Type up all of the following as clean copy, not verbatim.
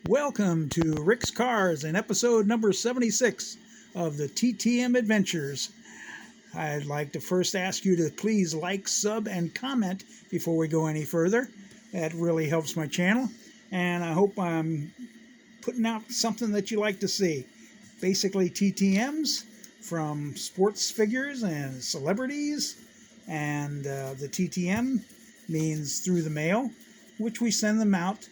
Welcome to Rick's Cars and episode number 76 of the TTM Adventures. I'd like to first ask you to please like, sub, and comment before we go any further. That really helps my channel, and I hope I'm putting out something that you like to see. Basically TTMs from sports figures and celebrities, and the TTM means through the mail, which we send them out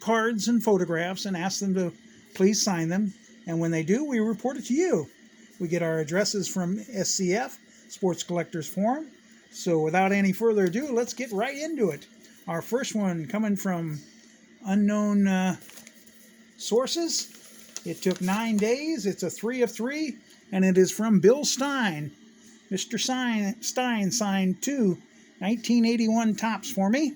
cards and photographs and ask them to please sign them, and when they do, we report it to you. We get our addresses from SCF, Sports Collectors Forum. So without any further ado, let's get right into it. Our first one coming from unknown sources. It took 9 days. It's a 3 of 3, and it is from Bill Stein. Mr. Stein signed 2 1981 tops for me.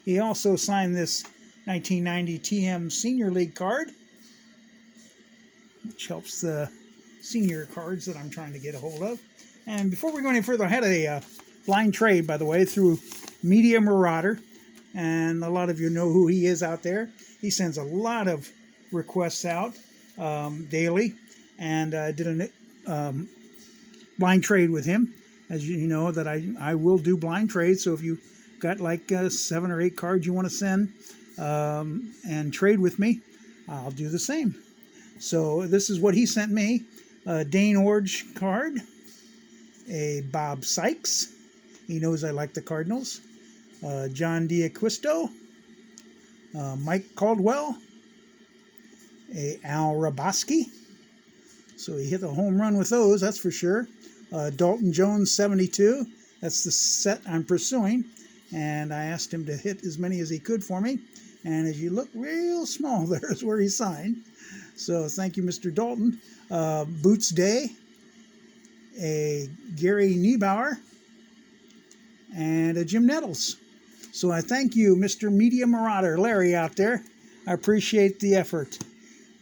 He also signed this 1990 TM Senior League card, which helps the senior cards that I'm trying to get a hold of. And before we go any further, I had a blind trade, by the way, through Media Marauder, and a lot of you know who he is out there. He sends a lot of requests out daily, and I did a blind trade with him. As you know, that I will do blind trades, so if you got like 7 or 8 cards you want to send and trade with me, I'll do the same. So this is what he sent me: a Dane Orge card, a Bob Sykes, he knows I like the Cardinals, John D'Acquisto, Mike Caldwell, a Al Raboski, so he hit a home run with those, that's for sure. Dalton Jones 72, that's the set I'm pursuing, and I asked him to hit as many as he could for me, and as you look real small, there's where he signed. So thank you, Mr. Dalton. Boots Day, a Gary Niebauer, and a Jim Nettles. So I thank you, Mr. Media Marauder, Larry out there. I appreciate the effort,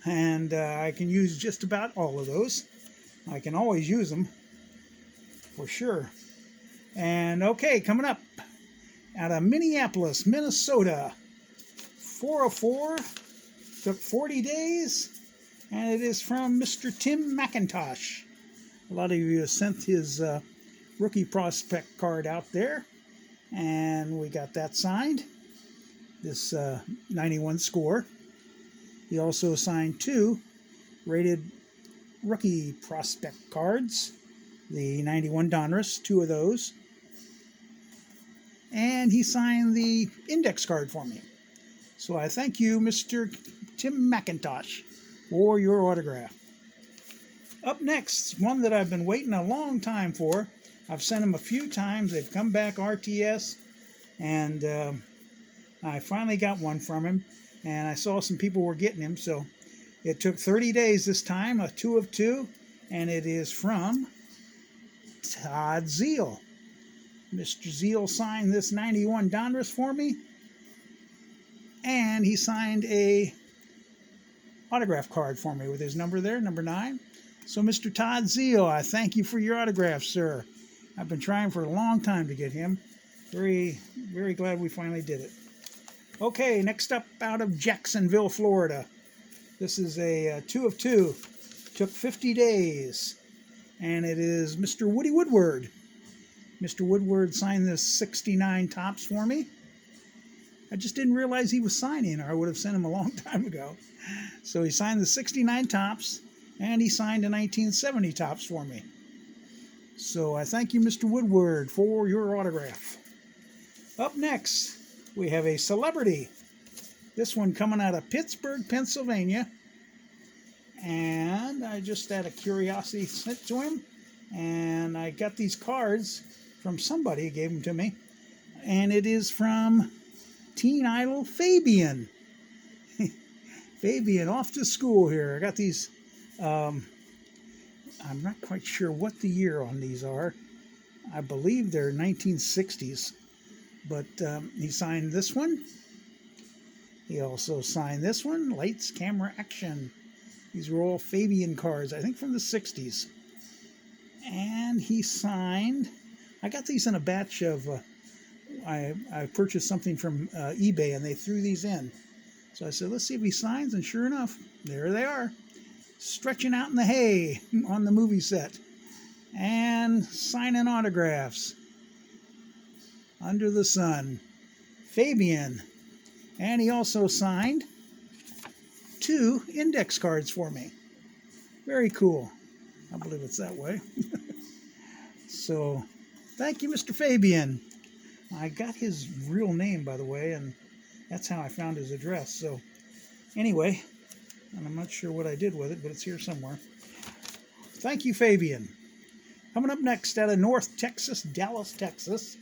and I can use just about all of those. I can always use them, for sure. And okay, coming up out of Minneapolis, Minnesota, 404, took 40 days, and it is from Mr. Tim McIntosh. A lot of you have sent his rookie prospect card out there, and we got that signed, this 91 score. He also signed 2 rated rookie prospect cards, the 91 Donruss, 2 of those. And he signed the index card for me. So I thank you, Mr. Tim McIntosh, for your autograph. Up next, one that I've been waiting a long time for. I've sent him a few times. They've come back RTS, and I finally got one from him, and I saw some people were getting him, so it took 30 days this time, a 2 of 2, and it is from Todd Zeal. Mr. Zeal signed this 91 Donruss for me, and he signed a autograph card for me with his number there, number 9. So Mr. Todd Zeal, I thank you for your autograph, sir. I've been trying for a long time to get him. Very, very glad we finally did it. Okay, next up out of Jacksonville, Florida. This is a 2 of 2. Took 50 days. And it is Mr. Woody Woodward. Mr. Woodward signed this 69 tops for me. I just didn't realize he was signing, or I would have sent him a long time ago. So he signed the 69 tops, and he signed a 1970 tops for me. So I thank you, Mr. Woodward, for your autograph. Up next, we have a celebrity. This one coming out of Pittsburgh, Pennsylvania. And I just had a curiosity sent to him, and I got these cards from somebody who gave them to me, and it is from Teen Idol Fabian. Fabian off to school here. I got these, I'm not quite sure what the year on these are. I believe they're 1960s, but he signed this one. He also signed this one, Lights, Camera, Action. These were all Fabian cards, I think from the 60s. And he signed, I got these in a batch of I purchased something from eBay, and they threw these in. So I said, let's see if he signs, and sure enough, there they are, stretching out in the hay on the movie set, and signing autographs under the sun. Fabian. And he also signed 2 index cards for me. Very cool. I believe it's that way. So, thank you, Mr. Fabian. I got his real name, by the way, and that's how I found his address. So, anyway, and I'm not sure what I did with it, but it's here somewhere. Thank you, Fabian. Coming up next out of North Texas, Dallas, Texas,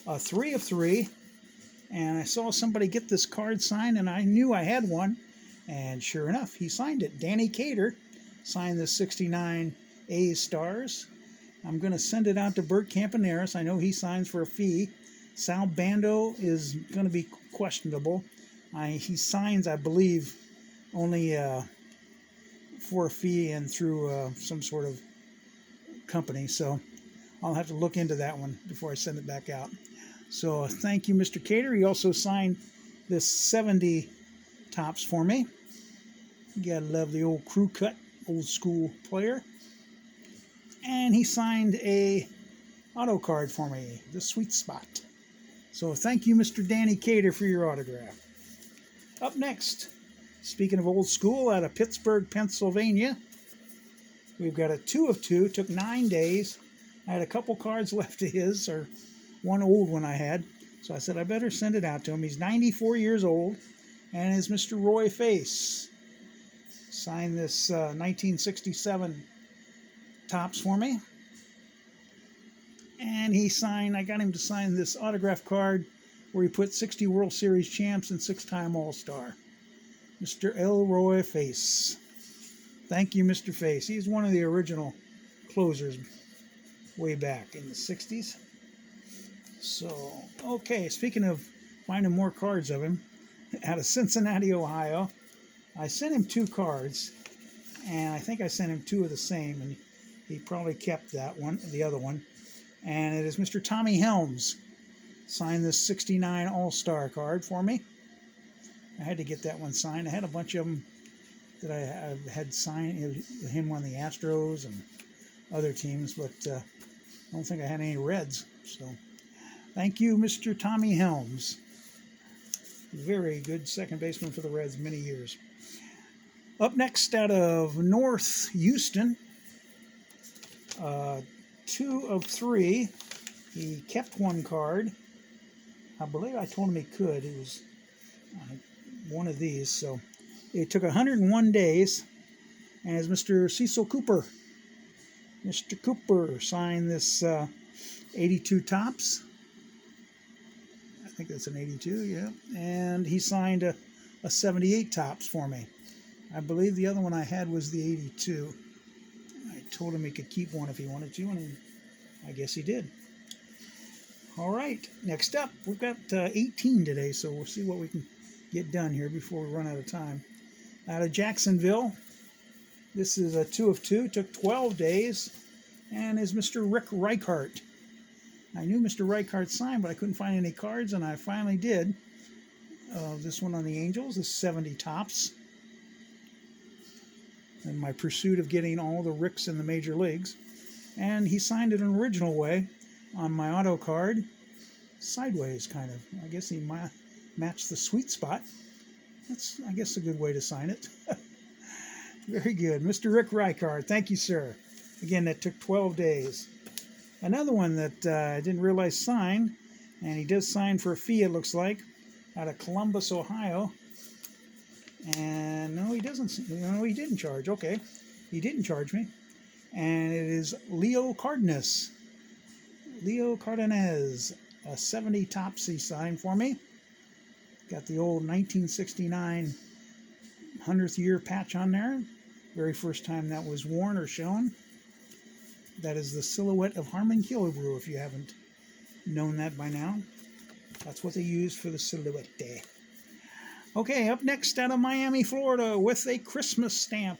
a 3 of 3. And I saw somebody get this card signed, and I knew I had one. And sure enough, he signed it. Danny Cater signed the 69 A stars. I'm going to send it out to Bert Campaneris. I know he signs for a fee. Sal Bando is going to be questionable. He signs, I believe, only for a fee and through some sort of company. So I'll have to look into that one before I send it back out. So thank you, Mr. Cater. He also signed this 70 tops for me. You gotta love the old crew cut, old school player. And he signed a auto card for me, the Sweet Spot. So thank you, Mr. Danny Cater, for your autograph. Up next, speaking of old school, out of Pittsburgh, Pennsylvania, we've got a 2 of 2. Took 9 days. I had a couple cards left of his, or one old one I had. So I said I better send it out to him. He's 94 years old, and is Mr. Roy Face. Signed this 1967 tops for me. And I got him to sign this autograph card where he put 60 World Series champs and 6-time All-Star. Mr. Elroy Face. Thank you, Mr. Face. He's one of the original closers way back in the 60s. So, okay, speaking of finding more cards of him, out of Cincinnati, Ohio, I sent him 2 cards, and I think I sent him 2 of the same, and he probably kept that one, the other one. And it is Mr. Tommy Helms. Signed this 69 All-Star card for me. I had to get that one signed. I had a bunch of them that I had signed. Him on the Astros and other teams, but I don't think I had any Reds. So, thank you, Mr. Tommy Helms. Very good second baseman for the Reds, many years. Up next, out of North Houston, 2 of 3. He kept 1 card. I believe I told him he could. It was one of these. So it took 101 days. And as Mr. Cecil Cooper. Mr. Cooper signed this 82 tops. I think that's an 82, yeah. And he signed a 78 tops for me. I believe the other one I had was the 82. I told him he could keep one if he wanted to, and I guess he did. All right, next up, we've got 18 today, so we'll see what we can get done here before we run out of time. Out of Jacksonville, this is a 2 of 2, took 12 days, and is Mr. Rick Reichert. I knew Mr. Reichert signed, but I couldn't find any cards, and I finally did. This one on the Angels is 70 tops. In my pursuit of getting all the Ricks in the major leagues. And he signed it an original way on my auto card. Sideways, kind of. I guess he matched the Sweet Spot. That's, I guess, a good way to sign it. Very good. Mr. Rick Reichert, thank you, sir. Again, that took 12 days. Another one that I didn't realize signed, and he does sign for a fee, it looks like, out of Columbus, Ohio. And no, he doesn't. No, he didn't charge. Okay, he didn't charge me. And it is Leo Cardenas. Leo Cardenas, a 70 tops he signed for me. Got the old 1969 100th year patch on there. Very first time that was worn or shown. That is the silhouette of Harmon Killebrew, if you haven't known that by now. That's what they used for the silhouette day. Okay, up next out of Miami, Florida, with a Christmas stamp.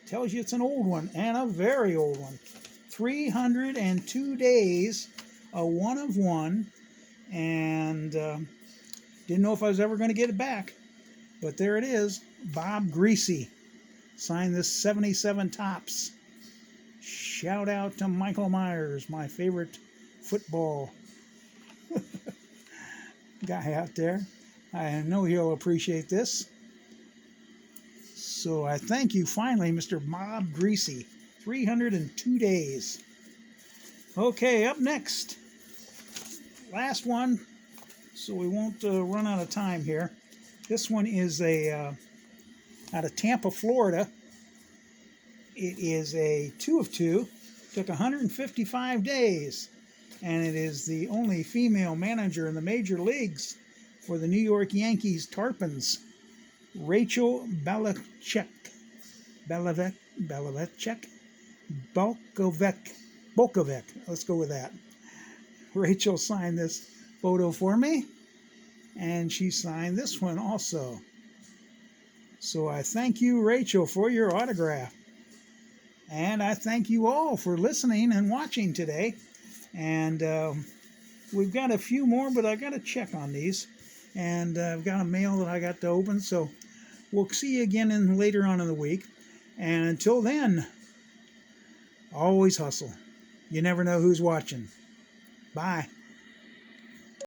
Tells you it's an old one, and a very old one. 302 days, a 1 of 1, and didn't know if I was ever going to get it back. But there it is. Bob Griese signed this 77 Topps. Shout out to Michael Myers, my favorite football guy out there. I know he'll appreciate this. So I thank you finally, Mr. Bob Griese. 302 days. Okay, up next. Last one, so we won't run out of time here. This one is out of Tampa, Florida. It is a 2 of 2. Took 155 days. And it is the only female manager in the major leagues for the New York Yankees Tarpons. Rachel Belichick. Bolkovec. Let's go with that. Rachel signed this photo for me. And she signed this one also. So I thank you, Rachel, for your autograph. And I thank you all for listening and watching today. And we've got a few more, but I got to check on these. And I've got a mail that I got to open. So we'll see you again later on in the week. And until then, always hustle. You never know who's watching. Bye.